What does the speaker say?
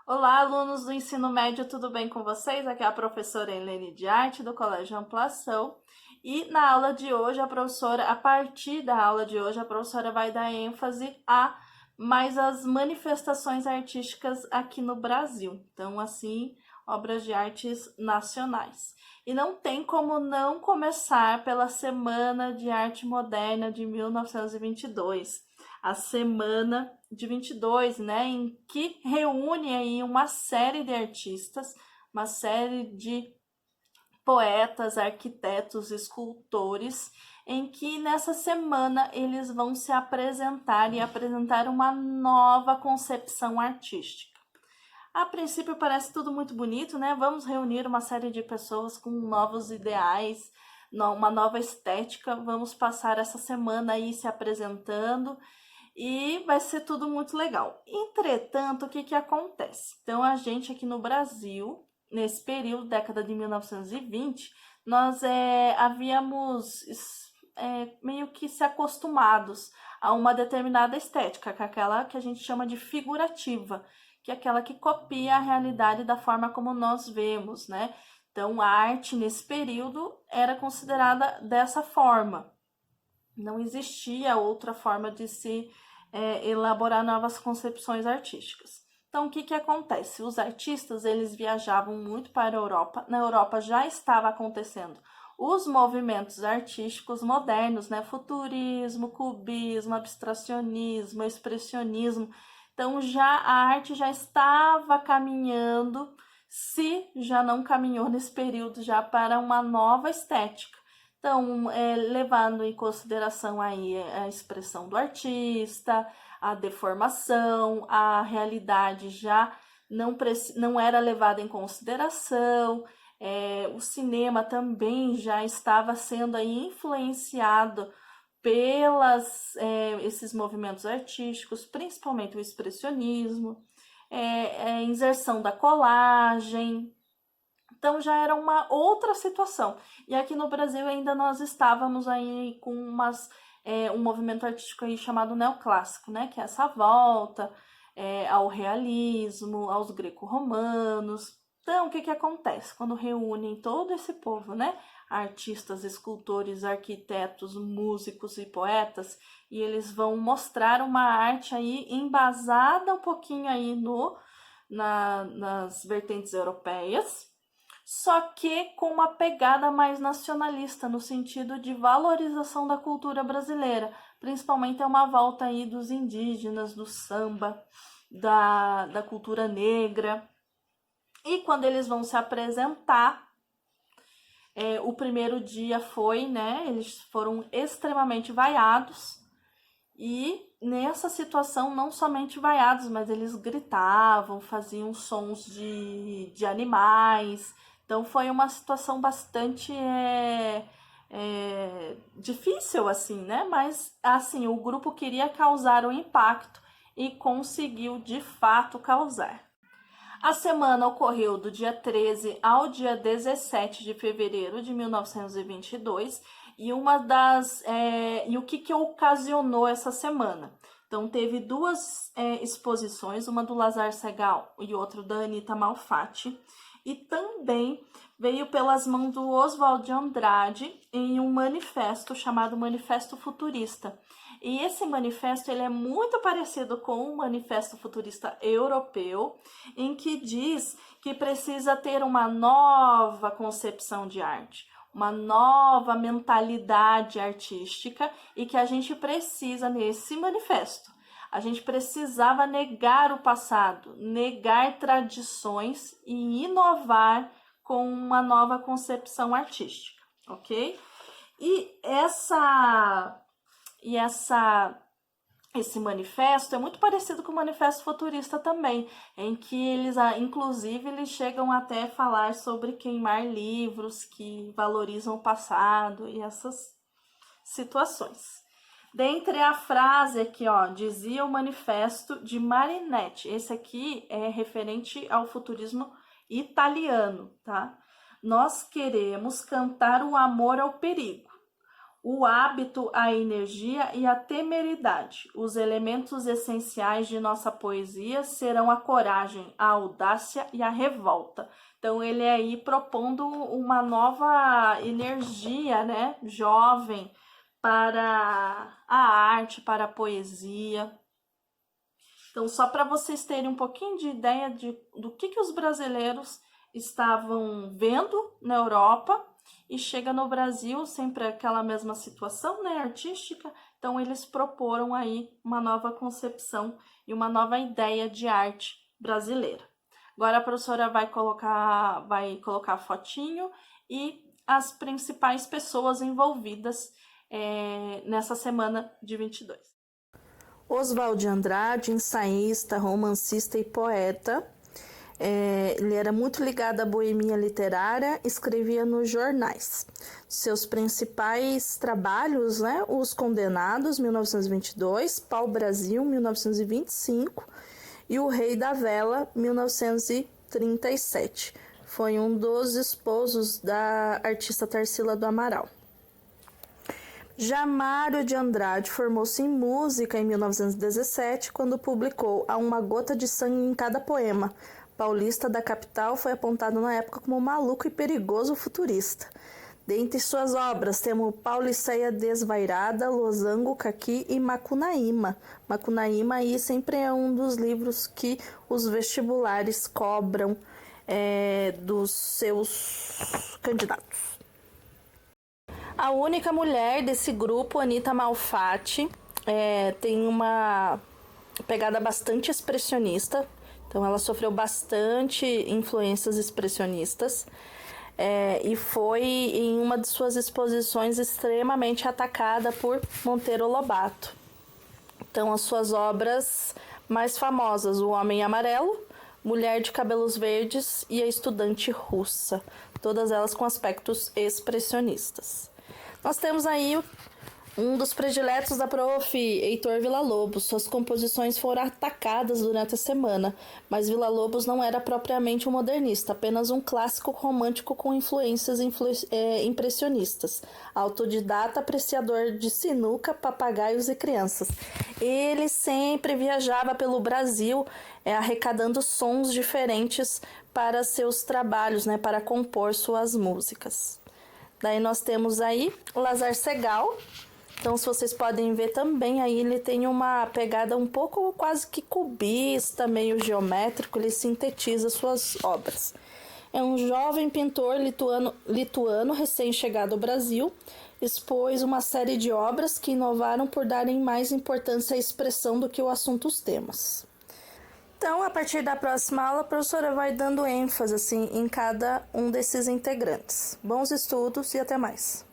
Olá, alunos do ensino médio, tudo bem com vocês? Aqui é a professora Helene de Arte, do Colégio Amplação. E na aula de hoje, a partir da aula de hoje, a professora vai dar ênfase a mais as manifestações artísticas aqui no Brasil. Então, assim, obras de artes nacionais. E não tem como não começar pela Semana de Arte Moderna de 1922, a semana de 22, né, em que reúne aí uma série de artistas, uma série de poetas, arquitetos, escultores, em que nessa semana eles vão se apresentar e apresentar uma nova concepção artística. A princípio parece tudo muito bonito, né? Vamos reunir uma série de pessoas com novos ideais, uma nova estética, vamos passar essa semana aí se apresentando e vai ser tudo muito legal. Entretanto, o que que acontece? Então, a gente aqui no Brasil, nesse período, década de 1920, nós havíamos meio que se acostumados a uma determinada estética, que é aquela que a gente chama de figurativa, que é aquela que copia a realidade da forma como nós vemos, né? Então, a arte nesse período era considerada dessa forma. Não existia outra forma de se elaborar novas concepções artísticas. Então, o que, que acontece? Os artistas eles viajavam muito para a Europa. Na Europa já estava acontecendo os movimentos artísticos modernos, né? Futurismo, cubismo, abstracionismo, expressionismo. Então, já a arte já estava caminhando, se já não caminhou nesse período já para uma nova estética. Então, levando em consideração aí a expressão do artista, a deformação, a realidade já não era levada em consideração, o cinema também já estava sendo aí influenciado esses movimentos artísticos, principalmente o expressionismo, a inserção da colagem. Então já era uma outra situação. E aqui no Brasil ainda nós estávamos aí com um movimento artístico aí chamado neoclássico, né? Que é essa volta ao realismo, aos greco-romanos. Então, o que que acontece? Quando reúnem todo esse povo, né? Artistas, escultores, arquitetos, músicos e poetas, e eles vão mostrar uma arte aí embasada um pouquinho aí nas vertentes europeias, só que com uma pegada mais nacionalista, no sentido de valorização da cultura brasileira. Principalmente é uma volta aí dos indígenas, do samba, da cultura negra. E quando eles vão se apresentar, o primeiro dia foi, né? Eles foram extremamente vaiados. E nessa situação, não somente vaiados, mas eles gritavam, faziam sons de animais. Então foi uma situação bastante difícil, assim, né? Mas, assim, o grupo queria causar um impacto e conseguiu de fato causar. A semana ocorreu do dia 13 ao dia 17 de fevereiro de 1922 e o que, que ocasionou essa semana? Então teve duas exposições, uma do Lazar Segal e outra da Anita Malfatti, e também veio pelas mãos do Oswald de Andrade em um manifesto chamado Manifesto Futurista. E esse manifesto ele é muito parecido com o Manifesto Futurista Europeu, em que diz que precisa ter uma nova concepção de arte, uma nova mentalidade artística e que a gente precisa, nesse manifesto, a gente precisava negar o passado, negar tradições e inovar com uma nova concepção artística, ok? E esse manifesto é muito parecido com o manifesto futurista também, em que inclusive, eles chegam até a falar sobre queimar livros que valorizam o passado e essas situações. Dentre a frase aqui, ó, dizia o manifesto de Marinetti. Esse aqui é referente ao futurismo italiano, tá? Nós queremos cantar o amor ao perigo. o hábito, a energia e a temeridade. Os elementos essenciais de nossa poesia serão a coragem, a audácia e a revolta. Então, ele aí propondo uma nova energia, né, jovem, para a arte, para a poesia. Então, só para vocês terem um pouquinho de ideia do que os brasileiros estavam vendo na Europa, e chega no Brasil sempre aquela mesma situação, né, artística. Então eles proporam aí uma nova concepção e uma nova ideia de arte brasileira. Agora a professora vai colocar a fotinho e as principais pessoas envolvidas nessa semana de 22. Oswald de Andrade, ensaísta, romancista e poeta. Ele era muito ligado à boemia literária, escrevia nos jornais. Seus principais trabalhos, né, Os Condenados, 1922, Pau-Brasil, 1925 e O Rei da Vela, 1937. Foi um dos esposos da artista Tarsila do Amaral. Já Mário de Andrade formou-se em música em 1917, quando publicou Há uma gota de sangue em cada poema. Paulista da capital, foi apontado na época como maluco e perigoso futurista. Dentre suas obras temos Pauliceia Desvairada, Losango, Caqui e Macunaíma. Macunaíma aí sempre é um dos livros que os vestibulares cobram dos seus candidatos. A única mulher desse grupo, Anita Malfatti, tem uma pegada bastante expressionista. Então, ela sofreu bastante influências expressionistas e foi em uma de suas exposições extremamente atacada por Monteiro Lobato. Então, as suas obras mais famosas, O Homem Amarelo, Mulher de Cabelos Verdes e A Estudante Russa, todas elas com aspectos expressionistas. Nós temos aí um dos prediletos da prof, Heitor Villa-Lobos. Suas composições foram atacadas durante a semana, mas Villa-Lobos não era propriamente um modernista, apenas um clássico romântico com influências impressionistas, autodidata, apreciador de sinuca, papagaios e crianças. Ele sempre viajava pelo Brasil, arrecadando sons diferentes para seus trabalhos, né, para compor suas músicas. Daí nós temos aí Lazar Segal. Então, se vocês podem ver também, aí ele tem uma pegada um pouco quase que cubista, meio geométrico, ele sintetiza suas obras. É um jovem pintor lituano recém-chegado ao Brasil, expôs uma série de obras que inovaram por darem mais importância à expressão do que o assunto os temas. Então, a partir da próxima aula, a professora vai dando ênfase assim, em cada um desses integrantes. Bons estudos e até mais!